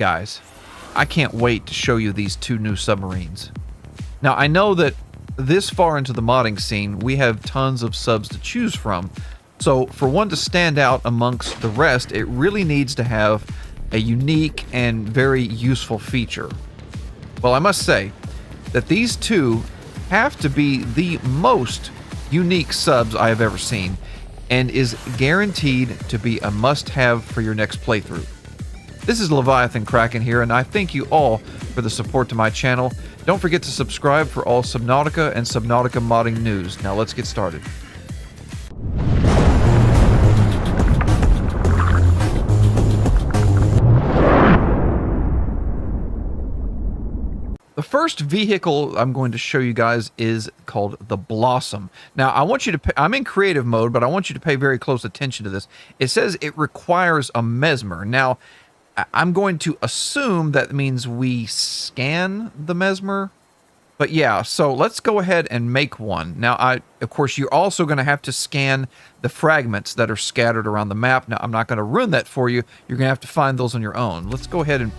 Guys, I can't wait to show you these two new submarines. Now, I know that this far into the modding scene, we have tons of subs to choose from. So for one to stand out amongst the rest, it really needs to have a unique and very useful feature. Well, I must say that these two have to be the most unique subs I have ever seen, and is guaranteed to be a must-have for your next playthrough. This is Leviathan Kraken here, and I thank you all for the support to my channel. Don't forget to subscribe for all Subnautica and Subnautica modding news. Now let's get started. The first vehicle I'm going to show you guys is called the Blossom. Now, I want you to pay, I'm in creative mode, but I want you to pay very close attention to this. It says it requires a Mesmer. Now, I'm going to assume that means we scan the Mesmer. But yeah, so let's go ahead and make one. Now, of course, you're also going to have to scan the fragments that are scattered around the map. Now, I'm not going to ruin that for you. You're going to have to find those on your own. Let's go ahead and...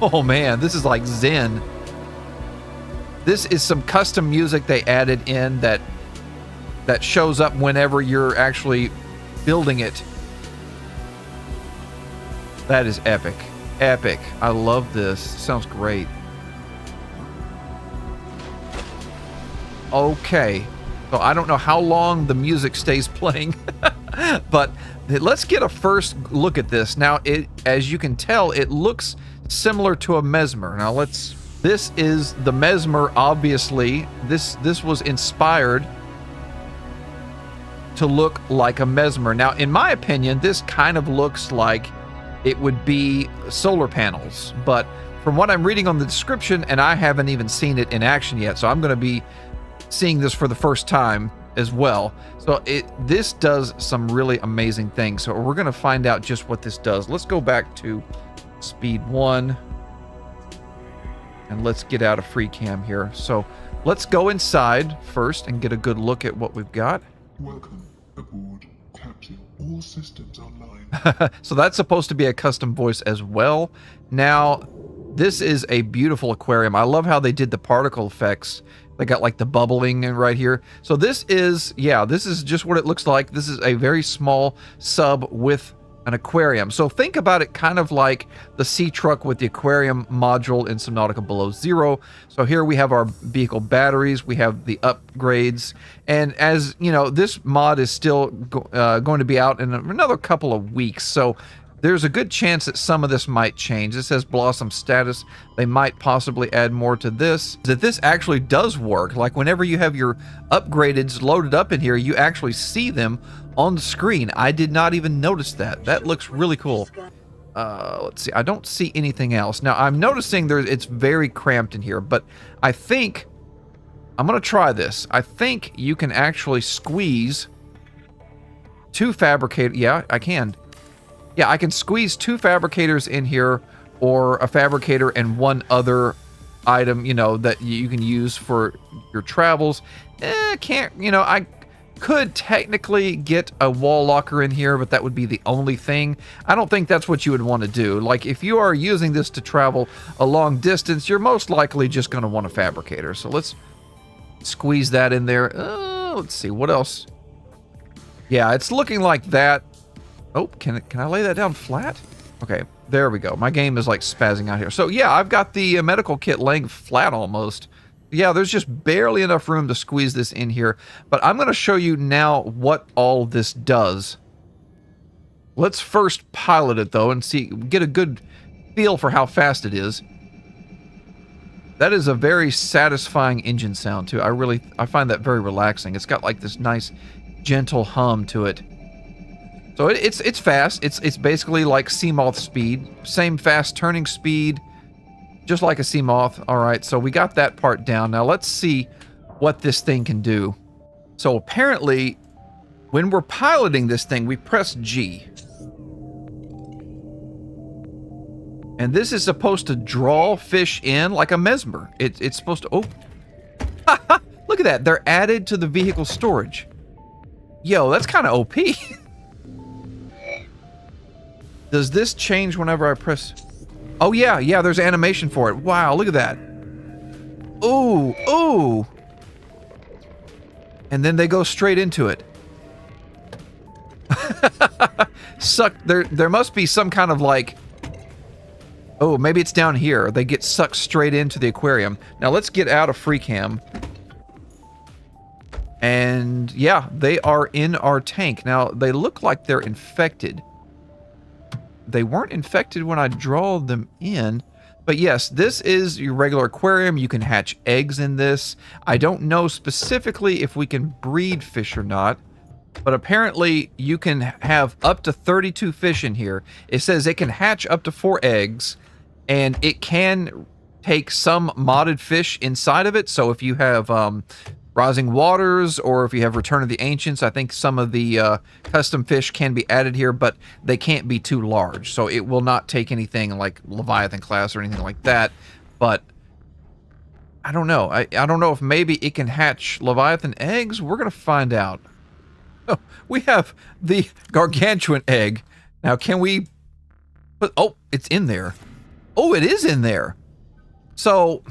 Oh man, this is like Zen. This is some custom music they added in that shows up whenever you're actually building it. That is epic. Epic. I love this. Sounds great. Okay. So I don't know how long the music stays playing, but let's get a first look at this. Now, as you can tell, it looks similar to a Mesmer. Now this is the Mesmer, obviously. This was inspired to look like a Mesmer. Now, in my opinion, this kind of looks like it would be solar panels, but from what I'm reading on the description, and I haven't even seen it in action yet, so I'm going to be seeing this for the first time as well. So this does some really amazing things. So we're going to find out just what this does. Let's go back to speed 1 and let's get out of free cam here. So let's go inside first and get a good look at what we've got. Welcome aboard, Captain. All systems online. So that's supposed to be a custom voice as well. Now, this is a beautiful aquarium. I love how they did the particle effects. They got like the bubbling in right here. So this is, yeah, this is just what it looks like. This is a very small sub with an aquarium. So think about it kind of like the sea truck with the aquarium module in Subnautica Below Zero. So here we have our vehicle batteries, we have the upgrades, and as you know, this mod is still going to be out in another couple of weeks. So there's a good chance that some of this might change. It says Blossom status. They might possibly add more to this. That this actually does work. Like whenever you have your upgradeds loaded up in here, you actually see them on the screen. I did not even notice that. That looks really cool. Let's see. I don't see anything else. Now, I'm noticing it's very cramped in here, but I think I'm going to try this. I think you can actually squeeze two fabricators. Yeah, I can. Yeah, I can squeeze two fabricators in here, or a fabricator and one other item, you know, that you can use for your travels. I could technically get a wall locker in here, but that would be the only thing. I don't think that's what you would want to do. Like, if you are using this to travel a long distance, you're most likely just going to want a fabricator. So let's squeeze that in there. Let's see, what else? Yeah, it's looking like that. Oh, can I lay that down flat? Okay, there we go. My game is like spazzing out here. So yeah, I've got the medical kit laying flat almost. Yeah, there's just barely enough room to squeeze this in here. But I'm going to show you now what all this does. Let's first pilot it though and get a good feel for how fast it is. That is a very satisfying engine sound too. I find that very relaxing. It's got like this nice gentle hum to it. So it's fast. It's basically like Seamoth speed. Same fast turning speed, just like a Seamoth. All right, so we got that part down. Now let's see what this thing can do. So apparently, when we're piloting this thing, we press G. And this is supposed to draw fish in like a Mesmer. It's supposed to... Oh. Look at that. They're added to the vehicle storage. Yo, that's kind of OP. Does this change whenever I press? Oh yeah, yeah, there's animation for it. Wow, look at that. Ooh, ooh. And then they go straight into it. Suck. There must be some kind of like, oh, maybe it's down here. They get sucked straight into the aquarium. Now let's get out of free cam. And yeah, they are in our tank. Now they look like they're infected. They weren't infected when I draw them in. But yes, this is your regular aquarium. You can hatch eggs in this. I don't know specifically if we can breed fish or not. But apparently you can have up to 32 fish in here. It says it can hatch up to 4 eggs. And it can take some modded fish inside of it. So if you have Rising Waters, or if you have Return of the Ancients, I think some of the custom fish can be added here, but they can't be too large. So it will not take anything like Leviathan class or anything like that. But I don't know. I don't know if maybe it can hatch Leviathan eggs. We're going to find out. Oh, we have the gargantuan egg. Now, can we put... Oh, it's in there. Oh, it is in there. So...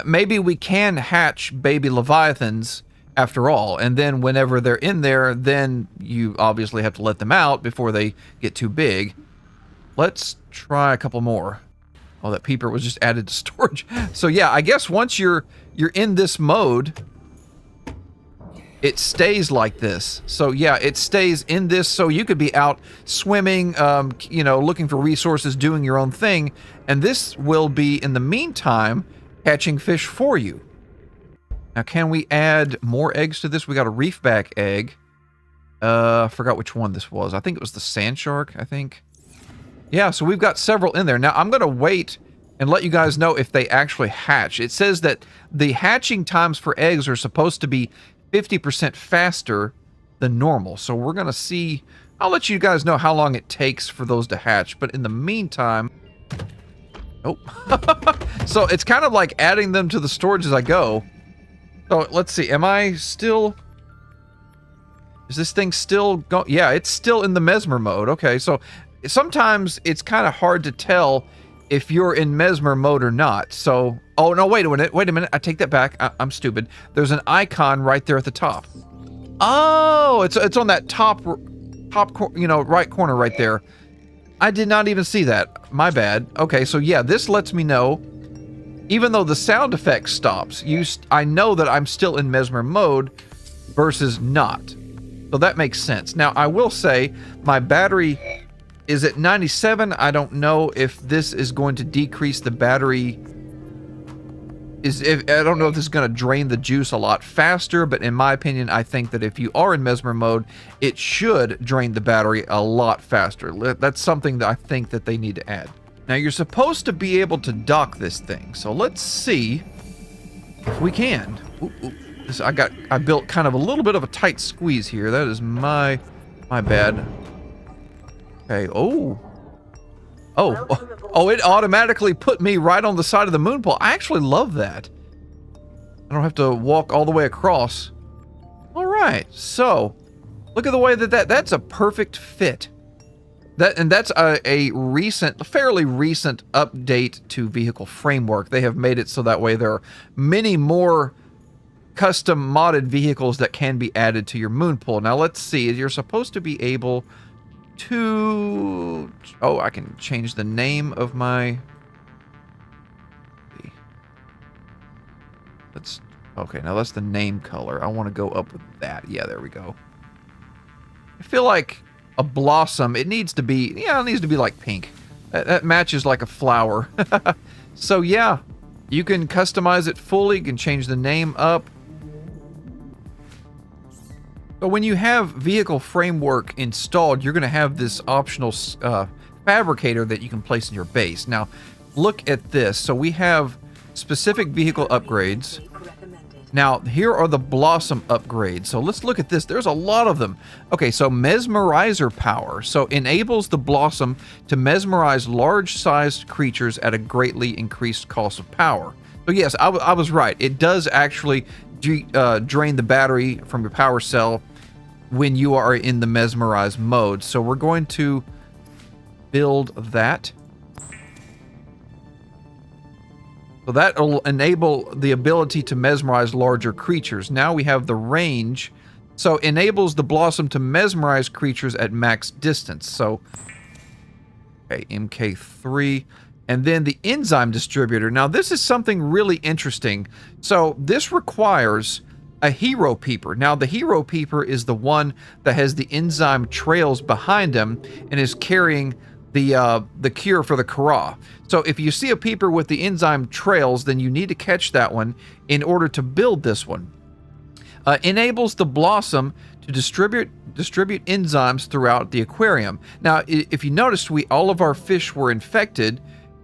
maybe we can hatch baby Leviathans after all, and then whenever they're in there, then you obviously have to let them out before they get too big. Let's try a couple more. Oh, that peeper was just added to storage. So yeah, I guess once you're in this mode, it stays like this. So yeah, it stays in this, so you could be out swimming, you know, looking for resources, doing your own thing, and this will be, in the meantime, catching fish for you. Now, can we add more eggs to this? We got a reefback egg. I forgot which one this was. I think it was the sand shark, I think. Yeah, so we've got several in there. Now, I'm going to wait and let you guys know if they actually hatch. It says that the hatching times for eggs are supposed to be 50% faster than normal. So we're going to see... I'll let you guys know how long it takes for those to hatch. But in the meantime... Oh. So it's kind of like adding them to the storage as I go. So let's see. Am I still... Is this thing still going? Yeah, it's still in the Mesmer mode. Okay, so sometimes it's kind of hard to tell if you're in Mesmer mode or not. So... Oh, no, wait a minute. Wait a minute. I take that back. I'm stupid. There's an icon right there at the top. Oh, it's on that top, you know, right corner right there. I did not even see that. My bad. Okay, so yeah, this lets me know, even though the sound effect stops, I know that I'm still in Mesmer mode versus not. So that makes sense. Now, I will say my battery is at 97. I don't know if this is going to decrease the battery. I don't know if this is going to drain the juice a lot faster, but in my opinion, I think that if you are in Mesmer mode, it should drain the battery a lot faster. That's something that I think that they need to add. Now, you're supposed to be able to dock this thing, so let's see if we can. I built kind of a little bit of a tight squeeze here. That is my bad. Okay, Oh, it automatically put me right on the side of the moon pool. I actually love that. I don't have to walk all the way across. All right, so look at the way that's a perfect fit. That's a fairly recent update to Vehicle Framework. They have made it so that way there are many more custom modded vehicles that can be added to your moon pool. Now let's see. You're supposed to be able to... Oh, I can change the name of my... Okay, now that's the name color. I want to go up with that. Yeah, there we go. I feel like a blossom, it needs to be... Yeah, it needs to be like pink. That matches like a flower. So yeah, you can customize it fully. You can change the name up. But when you have Vehicle Framework installed, you're going to have this optional fabricator that you can place in your base. Now, look at this. So we have specific vehicle upgrades. Now, here are the Blossom upgrades. So let's look at this. There's a lot of them. Okay, so Mesmerizer power. So enables the Blossom to mesmerize large-sized creatures at a greatly increased cost of power. So yes, I was right. It does actually drain the battery from your power cell when you are in the mesmerize mode. So we're going to build that. So that will enable the ability to mesmerize larger creatures. Now we have the range. So enables the blossom to mesmerize creatures at max distance. So, okay, MK3. And then the enzyme distributor. Now this is something really interesting. So this requires a hero peeper. Now the hero peeper is the one that has the enzyme trails behind him and is carrying the cure for the Kara. So if you see a peeper with the enzyme trails, then you need to catch that one in order to build this one. Enables the blossom to distribute enzymes throughout the aquarium. Now, if you noticed, all of our fish were infected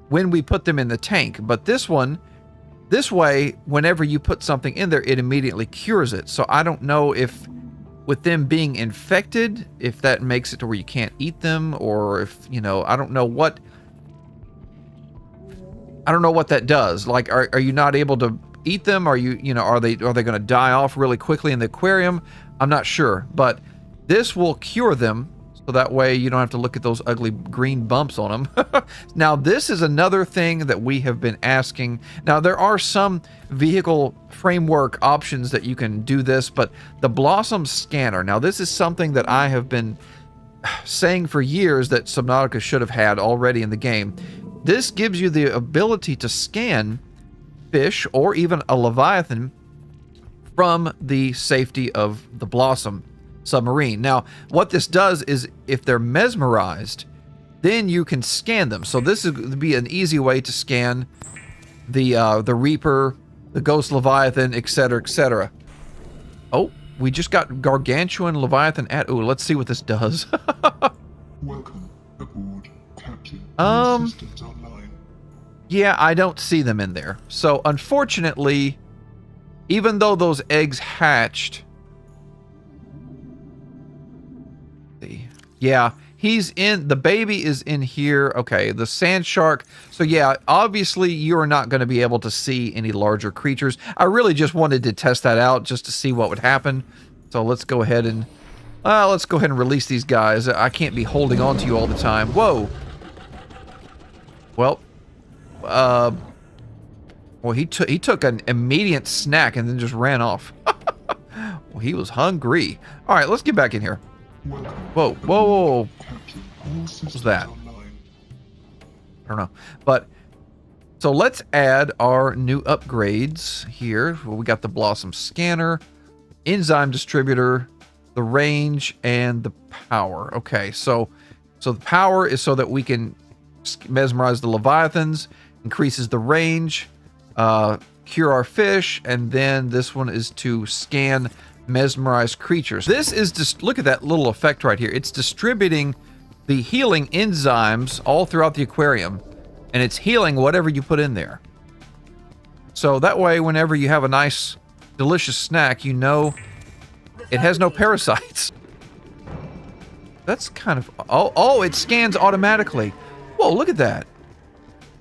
when we put them in the tank, but this way, whenever you put something in there, it immediately cures it. So I don't know if with them being infected, if that makes it to where you can't eat them, or if, you know, I don't know what that does. Like, are you not able to eat them? Are they going to die off really quickly in the aquarium? I'm not sure, but this will cure them, so that way you don't have to look at those ugly green bumps on them. Now, this is another thing that we have been asking. Now, there are some vehicle framework options that you can do this, but the Blossom Scanner. Now, this is something that I have been saying for years that Subnautica should have had already in the game. This gives you the ability to scan fish or even a Leviathan from the safety of the Blossom submarine. Now, what this does is if they're mesmerized, then you can scan them. So this would be an easy way to scan the Reaper, the Ghost Leviathan, etc., etc. Oh, we just got Gargantuan Leviathan at... Ooh, let's see what this does. Welcome aboard, Captain. All systems online. Yeah, I don't see them in there. So, unfortunately, even though those eggs hatched... Yeah, he's in... The baby is in here. Okay, the sand shark. So, yeah, obviously, you are not going to be able to see any larger creatures. I really just wanted to test that out just to see what would happen. So, let's go ahead and... release these guys. I can't be holding on to you all the time. Whoa! Well... well, he took an immediate snack and then just ran off. Well, he was hungry. All right, let's get back in here. Whoa, whoa, whoa. What was that? I don't know. But, so let's add our new upgrades here. Well, we got the Blossom Scanner, Enzyme Distributor, the range, and the power. Okay, so the power is so that we can mesmerize the Leviathans, increases the range, cure our fish, and then this one is to scan mesmerized creatures. This is just, look at that little effect right here. It's distributing the healing enzymes all throughout the aquarium, and it's healing whatever you put in there. So that way, whenever you have a nice, delicious snack, you know it has no parasites. That's kind of... Oh, it scans automatically. Whoa, look at that.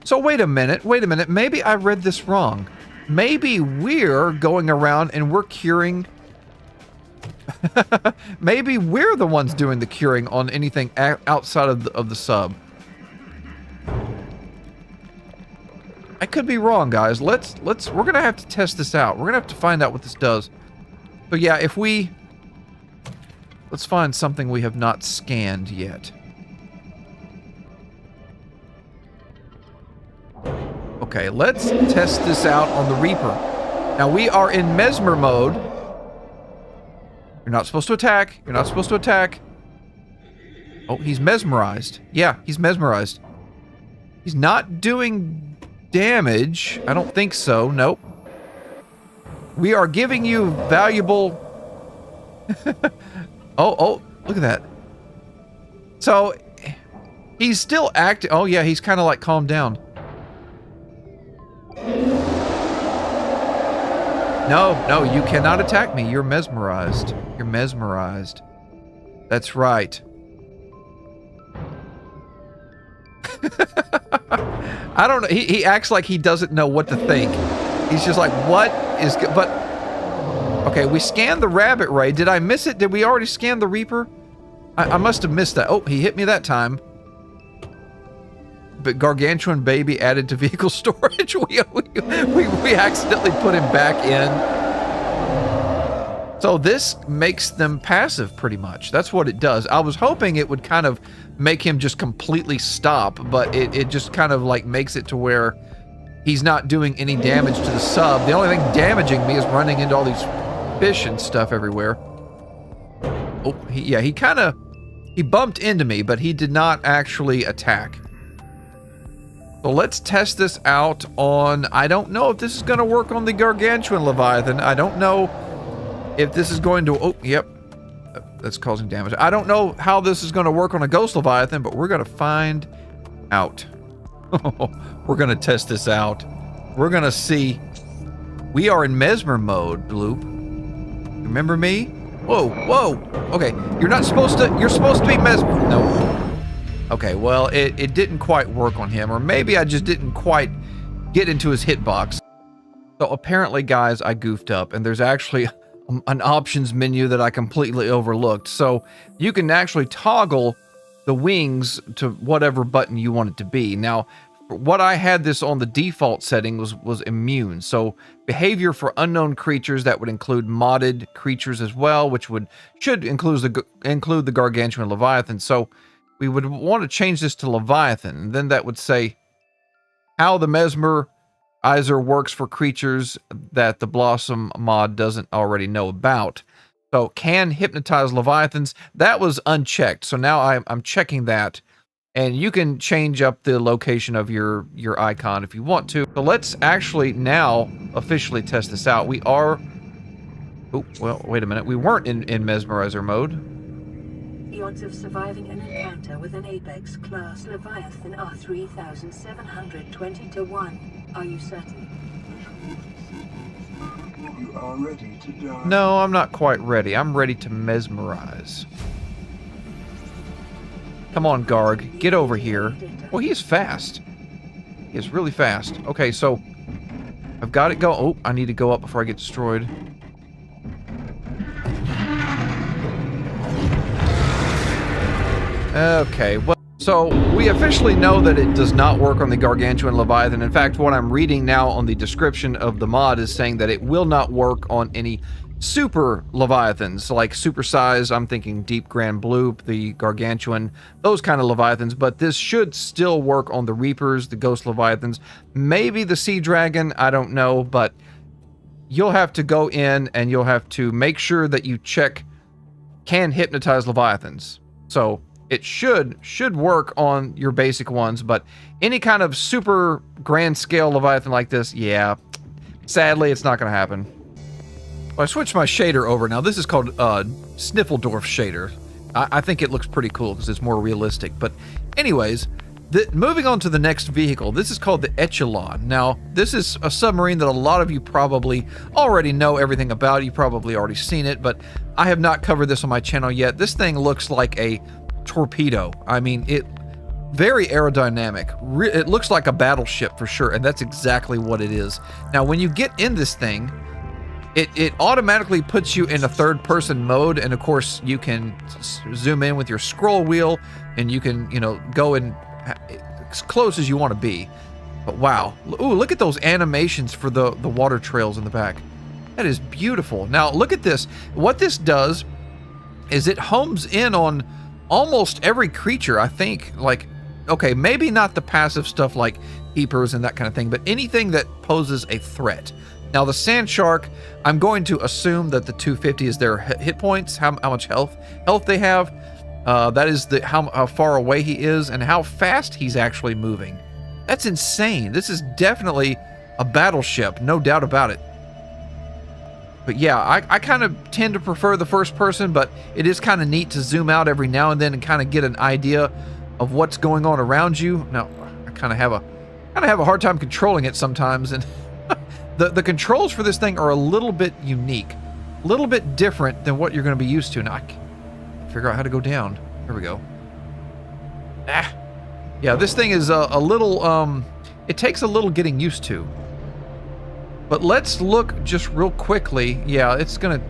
So wait a minute. Maybe I read this wrong. Maybe we're going around and we're curing... Maybe we're the ones doing the curing on anything outside of the sub. I could be wrong, guys. We're gonna have to test this out. We're gonna have to find out what this does. So yeah, let's find something we have not scanned yet. Okay, let's test this out on the Reaper. Now we are in Mesmer mode. You're not supposed to attack. You're not supposed to attack. Oh, he's mesmerized. Yeah, he's mesmerized. He's not doing damage. I don't think so. Nope. We are giving you valuable... oh, look at that. So, he's still active. Oh, yeah, he's kind of like calmed down. No, you cannot attack me. You're mesmerized. You're mesmerized. That's right. I don't know. He acts like he doesn't know what to think. He's just like, what is... But, okay, we scanned the rabbit ray. Did I miss it? Did we already scan the Reaper? I must have missed that. Oh, he hit me that time. gargantuan baby added to vehicle storage. We accidentally put him back in. So this makes them passive pretty much. That's what it does. I was hoping it would kind of make him just completely stop, but it just kind of like makes it to where he's not doing any damage to the sub. The only thing damaging me is running into all these fish and stuff everywhere. Oh, he bumped into me, but he did not actually attack. So let's test this out on, I don't know if this is going to work on the gargantuan Leviathan. I don't know if this is going to, oh, yep, that's causing damage. I don't know how this is going to work on a ghost Leviathan, but we're going to find out. We're going to test this out. We're going to see. We are in Mesmer mode, Bloop. Remember me? Whoa, whoa. Okay, you're supposed to be Mesmer. No. Okay, well, it didn't quite work on him, or maybe I just didn't quite get into his hitbox. So apparently, guys, I goofed up, and there's actually an options menu that I completely overlooked. So you can actually toggle the wings to whatever button you want it to be. Now, what I had this on the default setting was immune. So behavior for unknown creatures, that would include modded creatures as well, which should include the gargantuan Leviathan. So we would want to change this to Leviathan, and then that would say how the Mesmerizer works for creatures that the Blossom mod doesn't already know about. So can hypnotize Leviathans. That was unchecked. So now I'm checking that, and you can change up the location of your icon if you want to. So let's actually now officially test this out. We are, oh, well, wait a minute. We weren't in Mesmerizer mode. The odds of surviving an encounter with an Apex class Leviathan are 3,720 to 1. Are you certain? You are ready to die. No, I'm not quite ready. I'm ready to mesmerize. Come on, Garg. Get over here. Well, he is fast. He is really fast. Okay, so I've got it go. Oh, I need to go up before I get destroyed. Okay, well, so we officially know that it does not work on the gargantuan Leviathan. In fact, what I'm reading now on the description of the mod is saying that it will not work on any super Leviathans, like supersize. I'm thinking Deep Grand Bloop, the gargantuan, those kind of Leviathans, but this should still work on the Reapers, the ghost Leviathans, maybe the Sea Dragon, I don't know, but you'll have to go in and you'll have to make sure that you check can hypnotize Leviathans. So it should work on your basic ones, but any kind of super grand scale Leviathan like this, yeah, sadly, it's not going to happen. Well, I switched my shader over. Now, this is called Sniffledorf shader. I think it looks pretty cool because it's more realistic. But anyways, moving on to the next vehicle, this is called the Echelon. Now, this is a submarine that a lot of you probably already know everything about. You've probably already seen it, but I have not covered this on my channel yet. This thing looks like a torpedo. I mean, very aerodynamic. It looks like a battleship for sure, and that's exactly what it is. Now, when you get in this thing, it automatically puts you in a third-person mode, and of course, you can zoom in with your scroll wheel, and you can, go in as close as you want to be. But wow, ooh, look at those animations for the water trails in the back. That is beautiful. Now, look at this. What this does is it homes in on almost every creature, I think. Like, okay, maybe not the passive stuff like peepers and that kind of thing, but anything that poses a threat. Now, the sand shark, I'm going to assume that the 250 is their hit points, how much health they have. That is how far away he is and how fast he's actually moving. That's insane. This is definitely a battleship, no doubt about it. But yeah, I kind of tend to prefer the first person, but it is kind of neat to zoom out every now and then and kind of get an idea of what's going on around you. Now, I kind of have a hard time controlling it sometimes, and the controls for this thing are a little bit unique, a little bit different than what you're going to be used to. Now, I can figure out how to go down. There we go. Yeah, this thing is a little, it takes a little getting used to. But let's look just real quickly. Yeah, it's going to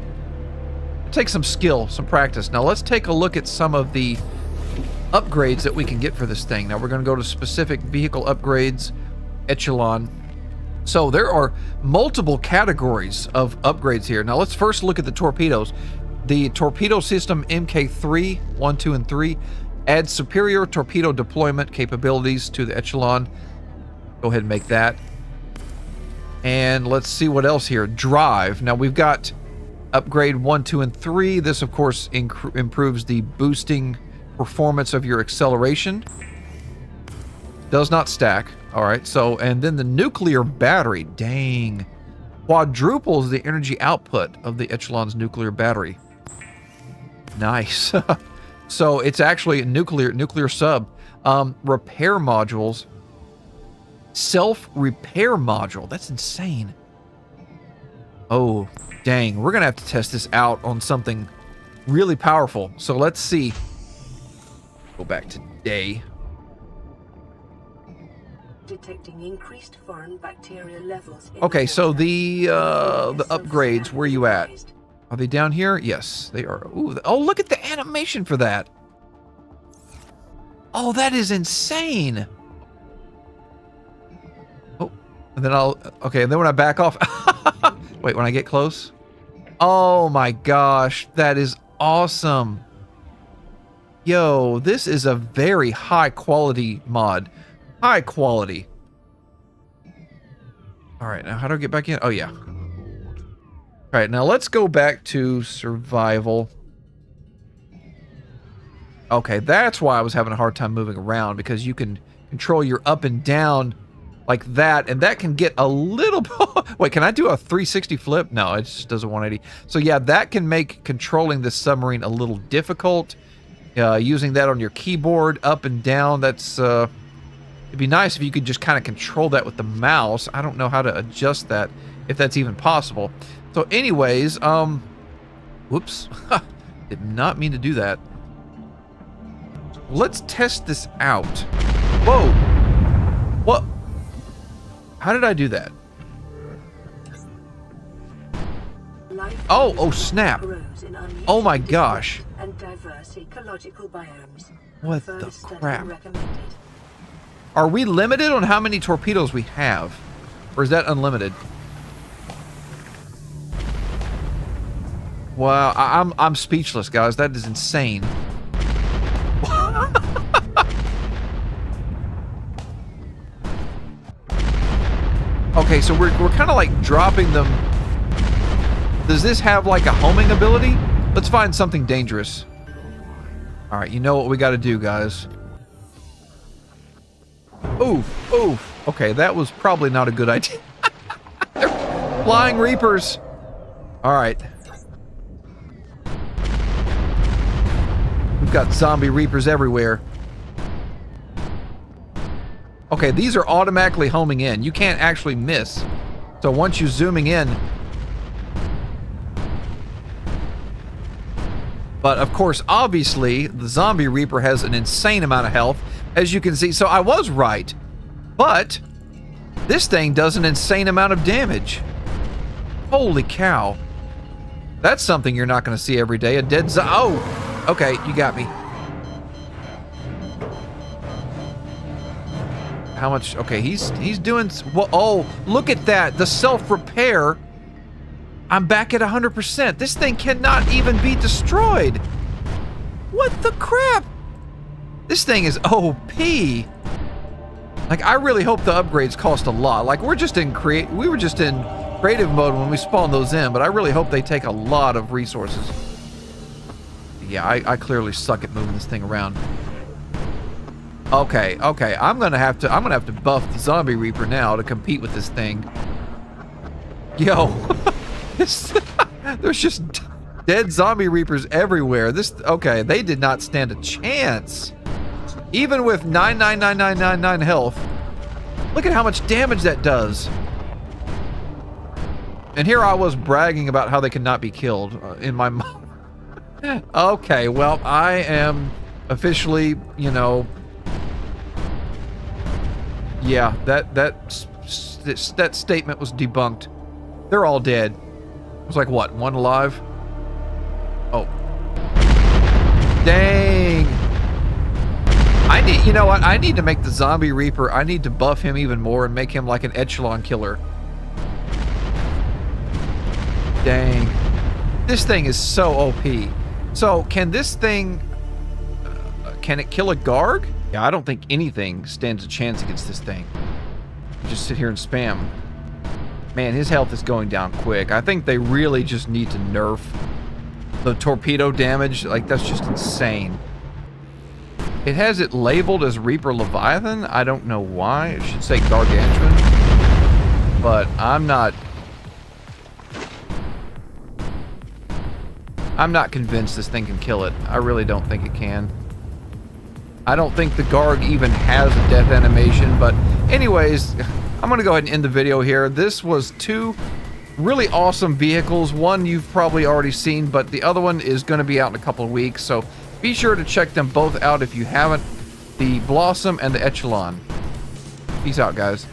take some skill, some practice. Now, let's take a look at some of the upgrades that we can get for this thing. Now we're going to go to specific vehicle upgrades, echelon. So there are multiple categories of upgrades here. Now let's first look at the torpedoes. The torpedo system MK3, 1, 2, and 3 adds superior torpedo deployment capabilities to the echelon. Go ahead and make that. And let's see what else here. Drive. Now we've got upgrade 1, 2, and 3. This, of course, improves the boosting performance of your acceleration. Does not stack. All right. So, and then the nuclear battery. Dang. Quadruples the energy output of the echelon's nuclear battery. Nice. So it's actually a nuclear sub. Repair modules. Self-repair module. That's insane. Oh, dang. We're going to have to test this out on something really powerful. So let's see. Go back to day. Detecting increased foreign bacteria levels. Okay, so the upgrades, where are you at? Are they down here? Yes, they are. Ooh, oh, look at the animation for that. Oh, that is insane. Oh, and then okay, and then when I back off, wait, when I get close. Oh my gosh, that is awesome. Yo, this is a very high quality mod. High quality. All right, now how do I get back in? Oh, yeah. All right, now let's go back to survival. Okay, that's why I was having a hard time moving around, because you can control your up and down like that, and that can get a little... Wait, can I do a 360 flip? No, it just does a 180. So yeah, that can make controlling this submarine a little difficult. Using that on your keyboard, up and down, that's... It'd be nice if you could just kind of control that with the mouse. I don't know how to adjust that, if that's even possible. So anyways, whoops. Did not mean to do that. Let's test this out. Whoa. What? How did I do that? Oh, snap. Oh my gosh. And diverse ecological biomes. What the crap? Are we limited on how many torpedoes we have? Or is that unlimited? Wow, I'm speechless, guys. That is insane. Okay, so we're kind of like dropping them. Does this have like a homing ability? Let's find something dangerous. All right, you know what we got to do, guys. Oof, oof. Okay, that was probably not a good idea. They're flying reapers. All right. We've got zombie reapers everywhere. Okay, these are automatically homing in. You can't actually miss. So once you're zooming in... But of course, obviously, the zombie reaper has an insane amount of health, as you can see. So I was right. But this thing does an insane amount of damage. Holy cow. That's something you're not going to see every day. A dead Oh, okay, you got me. How much? Okay, he's doing... Well, oh, look at that. The self-repair. I'm back at 100%. This thing cannot even be destroyed. What the crap? This thing is OP. Like, I really hope the upgrades cost a lot. Like, we were just in creative mode when we spawned those in, but I really hope they take a lot of resources. Yeah, I clearly suck at moving this thing around. Okay, I'm gonna have to buff the zombie reaper now to compete with this thing. Yo, there's just dead zombie reapers everywhere. Okay, they did not stand a chance. Even with 99999 health, look at how much damage that does. And here I was bragging about how they could not be killed in my mind. Okay, well, I am officially, you know, yeah, that statement was debunked. They're all dead. It was like, what, one alive? Oh. Dang. I need, you know what? I need to make the Zombie Reaper, I need to buff him even more and make him like an echelon killer. Dang. This thing is so OP. So, can this thing... can it kill a Garg? Yeah, I don't think anything stands a chance against this thing. Just sit here and spam. Man, his health is going down quick. I think they really just need to nerf the torpedo damage. Like, that's just insane. It has it labeled as Reaper Leviathan. I don't know why. It should say Gargantuan. But I'm not convinced this thing can kill it. I really don't think it can. I don't think the Garg even has a death animation. But anyways, I'm going to go ahead and end the video here. This was 2 really awesome vehicles. One you've probably already seen, but the other one is going to be out in a couple of weeks. So be sure to check them both out if you haven't. The Blossom and the Echelon. Peace out, guys.